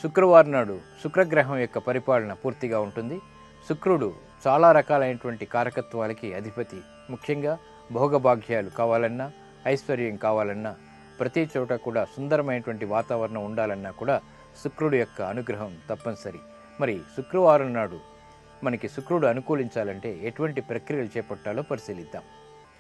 శుక్రవారం నాడు శుక్రగ్రహం యొక్క పరిపాలన పూర్తిగా ఉంటుంది. శుక్రుడు చాలా రకాలైనటువంటి కారకత్వాలకి అధిపతి. ముఖ్యంగా భోగభాగ్యాలు కావాలన్నా, ఐశ్వర్యం కావాలన్నా, ప్రతి చోట కూడా సుందరమైనటువంటి వాతావరణం ఉండాలన్నా కూడా శుక్రుడు యొక్క అనుగ్రహం తప్పనిసరి. మరి శుక్రవారం నాడు మనకి శుక్రుడు అనుకూలించాలంటే ఎటువంటి ప్రక్రియలు చేపట్టాలో పరిశీలిద్దాం.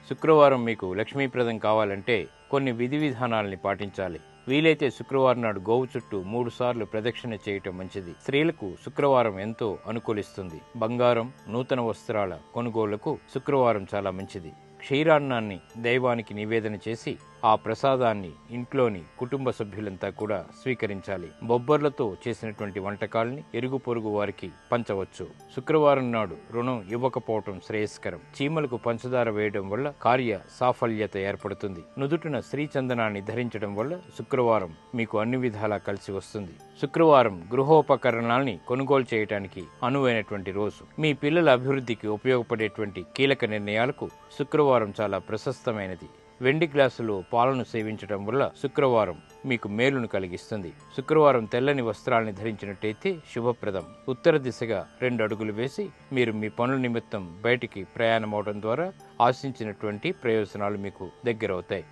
శుక్రవారం మీకు లక్ష్మీప్రదం కావాలంటే కొన్ని విధి విధానాలని పాటించాలి. వీలైతే శుక్రవారం నాడు గోవు చుట్టూ 3 సార్లు ప్రదక్షిణ చేయటం మంచిది. స్త్రీలకు శుక్రవారం ఎంతో అనుకూలిస్తుంది. బంగారం, నూతన వస్త్రాల కొనుగోళ్లకు శుక్రవారం చాలా మంచిది. క్షీరాన్నాన్ని దైవానికి నివేదన చేసి ఆ ప్రసాదాన్ని ఇంట్లోని కుటుంబ సభ్యులంతా కూడా స్వీకరించాలి. బొబ్బర్లతో చేసినటువంటి వంటకాల్ని ఇరుగు పొరుగు వారికి పంచవచ్చు. శుక్రవారం నాడు రుణం ఇవ్వకపోవటం శ్రేయస్కరం. చీమలకు పంచదార వేయడం వల్ల కార్య సాఫల్యత ఏర్పడుతుంది. నుదుటిన శ్రీచందనాన్ని ధరించడం వల్ల శుక్రవారం మీకు అన్ని విధాలా కలిసి వస్తుంది. శుక్రవారం గృహోపకరణాల్ని కొనుగోలు చేయడానికి అనువైనటువంటి రోజు. మీ పిల్లల అభివృద్ధికి ఉపయోగపడేటువంటి కీలక నిర్ణయాలకు శుక్రవారం చాలా ప్రశస్తమైనది. వెండి గ్లాసులో పాలను సేవించడం వల్ల శుక్రవారం మీకు మేలును కలిగిస్తుంది. శుక్రవారం తెల్లని వస్త్రాలని ధరించినట్టయితే శుభప్రదం. ఉత్తర దిశగా 2 అడుగులు వేసి మీరు మీ పనుల నిమిత్తం బయటికి ప్రయాణం అవడం ద్వారా ఆశించినటువంటి ప్రయోజనాలు మీకు దగ్గరవుతాయి.